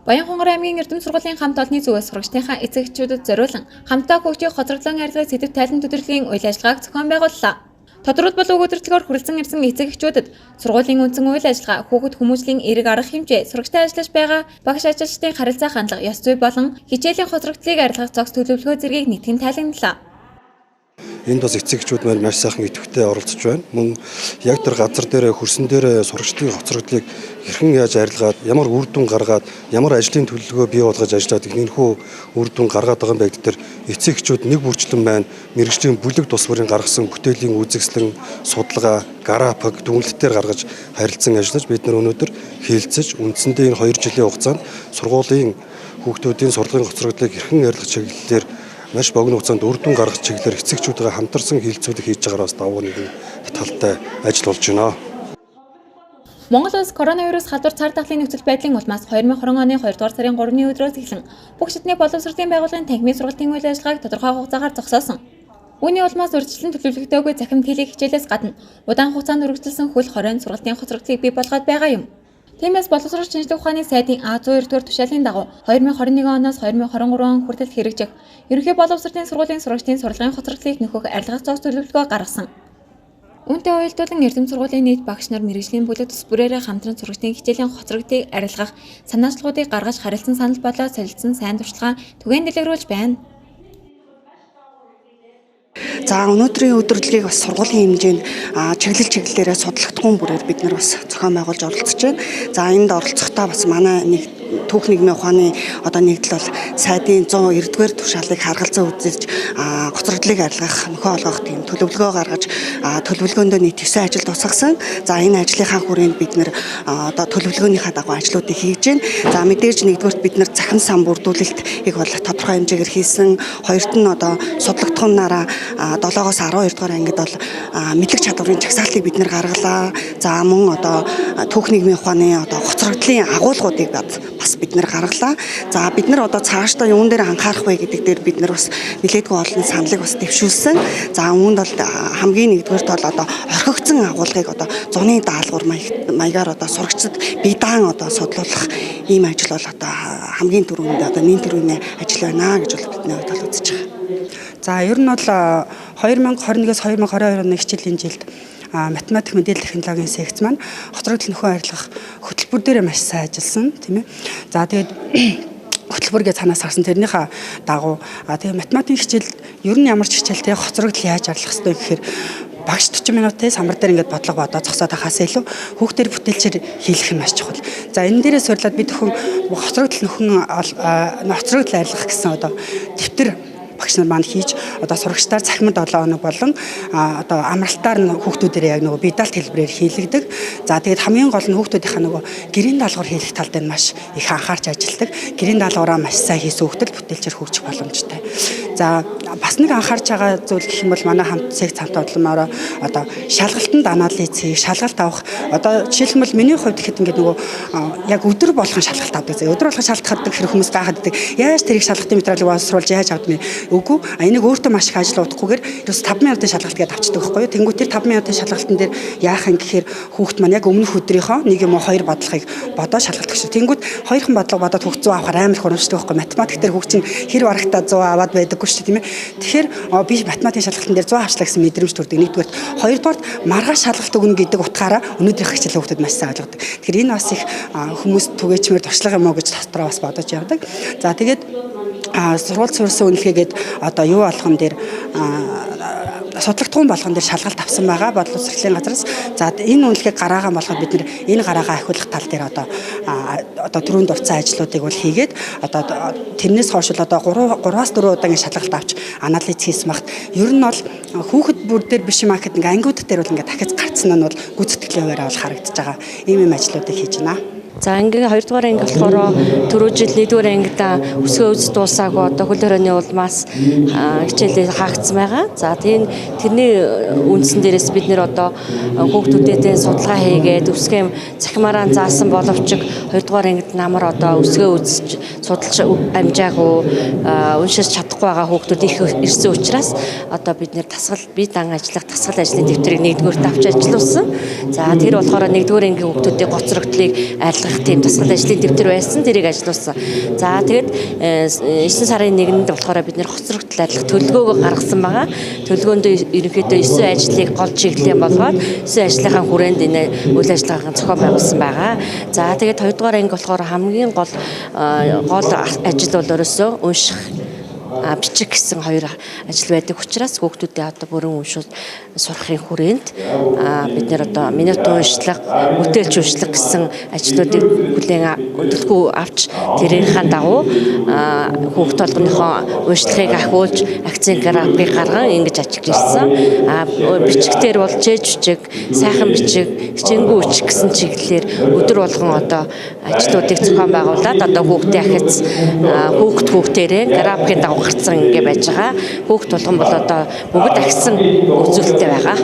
Баянхонгор аймгийн Эрдэм сургуулийн хамт олонны зүгээс сурагчдынхаа эцэг эхчүүдэд зориулан хамтдаа хөгжих хоцроглон арилгах сэдэв тайлан төдирлөгийн үйл ажиллагааг зохион байгууллаа. Тодорхойлт болон өгөөдөрлөгөөр хүрэлцэн ирсэн эцэг эхчүүдэд сургуулийн үндсэн үйл ажиллагаа, хүүхэд хүмүүжлийн эерэг арга хэмжээ, сурагчтай ажиллаж байгаа багш ажилчдын харилцаа хандлага, ёс зүй болон хичээлийн хоцрогдлыг арилгах зохис төлөвлөгөө зэргийг нийтгэн тайлагналаа. Энд бас эцэг эхчүүд маань маш сайхан идэвхтэй оролцож байна. Мөн яг тэр газар дээр хөрсөн дээр сурагчдын хоцрогдлыг хэрхэн яаж арилгаад, ямар үр дүн гаргаад, ямар ажлын төлөвлөгөө бий болгож ажиллаад ихнийхүү үр дүн гаргаад байгаа юм бэ гэдэг эцэг эхчүүд нэг бүрчлэн байна. Мэргэжлийн бүлэг тус бүрийн гаргасан бүтээлийн үзэсгэлэн, судалгаа, график, дүгнэлтээр гаргаж харилцан ажиллаж бид нар өнөөдөр хэлэлцэж үндсэндээ энэ 2 жилийн хугацаанд сургуулийн хүүхдүүдийн сургуулийн хоцрогдлыг хэрхэн арилгах чиглэлээр маш богино хугацаанд үр дүн гаргах чиглэлээр эцэгчүүдээ хамтарсан хилцүүлэг хийж байгаагаар бас давуу нэгэн талтай ажил болж байна. Монгол улс коронавирус халдвар цар тахлын нөхцөл байдлын улмаас 2020 оны 2 дугаар сарын 3-ны өдрөөс эхлэн бүх шатны боловсролын байгууллагын танхимын сургалтын үйл ажиллагааг тодорхой хугацаагаар зогсоосон. Үүний улмаас урьдчилан төлөвлөгдөөгүй захимд хийлэх хичээлээс гадна удаан хугацаанд үргэлжилсэн хөл хоройн сургалтын хоцрогдлыг бий болгоод байгаа юм. Тиймээс боловсрол шинжилгээ ухааны сайдын А102-р тушаалын дагуу 2021 оноос 2023 он хүртэл хэрэгжих ерөнхий боловсролын сургуулийн сурагчдын сурлагын хоцрогдлыг нөхөх арилгах зохис төлөвлөгөө гаргасан. Үүнтэй уялдуулан Эрдэм сургуулийн нийт багш нар мэргэжлийн бүлэг төс бүрээрээ хамтран сурагчдын хичээлийн хоцрогдлыг арилгах санаачлалуудыг гаргаж харилцан санал болоо солилцсон сайн туршлагаа түгээн дэлгэрүүлж байна. За өнөөдрийн өдрөлгийг бас сургуулийн хэмжээнд чиглэлээрээ судлагдсан бүрээр бид нар бас зохион байгуулж оролцож байна. За энд оролцохдоо бас манай нэг түүх нийгмийн ухааны нэгдэл бол сайдын 190-р тушаалыг харгалзан үзэж гоцрогдлыг арилгах, нөхөө олгох тийм төлөвлөгөө гаргаж төлөвлөгөөндөө нийт 9 ажил тусгасан. За энэ ажлынхаа хүрээнд бид нэр төлөвлөгөөнийхөө дагуу ажлуудыг хийж байна. За мэдээж нэгдүгээрт бид нар захин сан бүрдүүлэлтийг бол тодорхой хэмжээгээр хийсэн. Хоёрт нь судлагдхуунаараа 7-оос 12 дугаар ангид бол мэдлэг чадварын жагсаалтыг бид нэр гаргалаа. За мөн түүх нийгмийн ухааны гоцрогдлын агуулгуудыг бас бид нэр гаргалаа. За бид нар цаашдаа юун дээр анхаарах вэ гэдэг дээр бид нар бас нэлээдгүй олон саналыг бас дэвшүүлсэн. За үүнд бол хамгийн нэгдүгээрт бол орхигдсон агуулгыг зуны даалгавар маягаар сурагчдад биедаан судлуулах ийм ажил бол хамгийн түрүүнд нэн төрөний ажил байна гэж бол бидний хувьд бол үзэж байгаа. За ер нь бол 2021-с 2022 оны хичээлийн жилд математик мэдээлэл технологийн секц маань хоцрогдол нөхөн арилгах хөтөлбөр дээр маш сайн ажилласан тийм ээ. За тэгээд хөтөлбөргээ цаанаас гарсан тэрнийхээ дагуу тэгээд математикийн хичээл ер нь ямар ч хичээлтэй хоцрогдол яаж арилгах ёстой гэхээр багш 40 минутын самбар дээр ингээд бодлого бодоод зогсоод хахаас илүү хүүхдэр бүтээлчээр хийх нь маш чухал. За энэ дээрээ сурлаад бид өхөн хоцрогдол нөхөн хоцрогдол арилгах гэсэн дэвтэр багш нар маань хийж сурагчдаар цахимд 7 хоног болон амралтаар хүүхдүүдээр яг бие даалт хэлбэрээр хийлэгдэг. За тэгээд хамгийн гол нь хүүхдүүдийнхаа гэрийн даалгавар хийх тал дээр маш их анхаарч ажилладаг. Гэрийн даалгавраа маш сайн хийсэн хүүхдэл бүтээлчээр хөгжих боломжтой. За бас нэг анхаарч байгаа зүйл гэх юм бол манай хамт секц хамт олонмоор шалгалтанд анализ хийх, шалгалт авах жишээлбэл миний хувьд гэхэд ингээд яг өдөр болгон шалгалт авдаг. Өдөр болгон шалгалт авдаг хэрэг хүмүүс гайхаад байдаг. Яаж тэрийг шалгалтын материалыг боловсруулж яаж авдаг вэ? Үгүй. Энийг өөртөө маш их ажил удахгүйгээр ерөөс 5 минутын шалгалт гээд авчдаг байхгүй юу? Тэнгүүт тэр 5 минутын шалгалтын дээр яах юм гэхээр хүүхд маань яг өмнөх өдрийнхөө нэг юм уу хоёр бодлогыг бодоод шалгалт өгсөн. Тэнгүүт хоёрхан бодлого бодоод хүүхд 100 авахаар амар их урамшдаг байхгүй юу? Математик дээр хүүхд чинь хэр барагтаа 100 аваад байдаггүй шүү дээ, тийм ээ. Тэгэхээр би математикийн шалгалтын дээр 100 авчлаа гэсэн мэдрэмж төрдөг. Нэгдүгээр, хоёрдугаар маргааш шалгалт өгнө гэдэг утгаараа өнөөдрийнх хичээл хүүхдэд маш сайн ойлгодог. Тэгэхээр энэ бас их хүмүүс түгээчмээр туршлага юм уу гэж дотроо бас бодож явдаг. За тэгээд сургууль суурьсан үнэлгээгээд юу болгон дээр судлагдсан болгон дээр шалгалт авсан байгаа боловсролын газраас. За энэ үнэлгээг гараагаан болгоод бид нэр энэ гараагаа ахиулах тал дээр түрүүнд дурдсан ажлуудыг бол хийгээд тэрнээс хойш 3-аас 4 удаагийн шалгалт авч анализ хийсэн багт ер нь бол хүүхэд бүр дээр биш юм гэхэд ангиуд дээр бол дахиад гарцсан нь бол гүйцэтгэлээ хуваараа бол харагдаж байгаа. Ийм ажлуудыг хийж байна. За ингээ 2 дугаар анги болохоор түрүү жил 1-р ангид өсгөө үз дуусаагүй хөл хорионы улмаас хичээлээ хаагдсан байгаа. За тэрний үндсэн дээрээс бид нэр хүүхдүүдэд судалгаа хийгээд өсгөө цахимаараа заасан боловч 2 дугаар ангид намар өсгөө үзэж судалж амжаагүй уншиж чадахгүй байгаа хүүхдүүд их ирсэн учраас бид нэр бие даан ажиллах тасгал ажлын дэвтрийг 1-р авч ажиллуулсан. За тэр болохоор 1-р ангийн хүүхдүүдийн гоцрогдлыг болгох тийм тусгал ажлын дэвтэр байсан. Тэрийг ажилуулсан. За тэгээд 9 сарын 1-нд болохоор бид нэр хоцрогдол ажиллах төлөвлөгөөгөө гаргасан байгаа. Төлөвлөгөөндөө ерөнхийдөө 9 ажлыг гол чиглэлээр болгоод 9 ажлынхаа хүрээнд энэ үйл ажиллагаагийн зохион байгуулсан байгаа. За тэгээд 2 дугаар анги болохоор хамгийн гол ажил бол өрөөсөө унших бичих гэсэн хоёр ажил байдаг учраас хүүхдүүдээ одоо бүрэн уншуулж сурахын хүрээнд бид нэр одоо минут уншлага, бүтээлч уншлага гэсэн ажлуудыг хүлээн өдөлгөө авч тэрийнхээ дагуу хүүхд толгоныхоо уншлагыг ахиулж акцент график гарган ингэж ажиж ирсэн. Бичгтэр бол чэйж бичиг, сайхан бичиг, хичээнгү үчих гэсэн чиглэлээр өдөр болгон одоо ажлуудыг зохион байгуулад одоо хүүхдийн ахиц хүүхдээрээ графикийн дагуу гарцсан ингэ байж байгаа. Хүүхд толгон бол одоо бүгд агсан үзүүлэлттэй байгаа.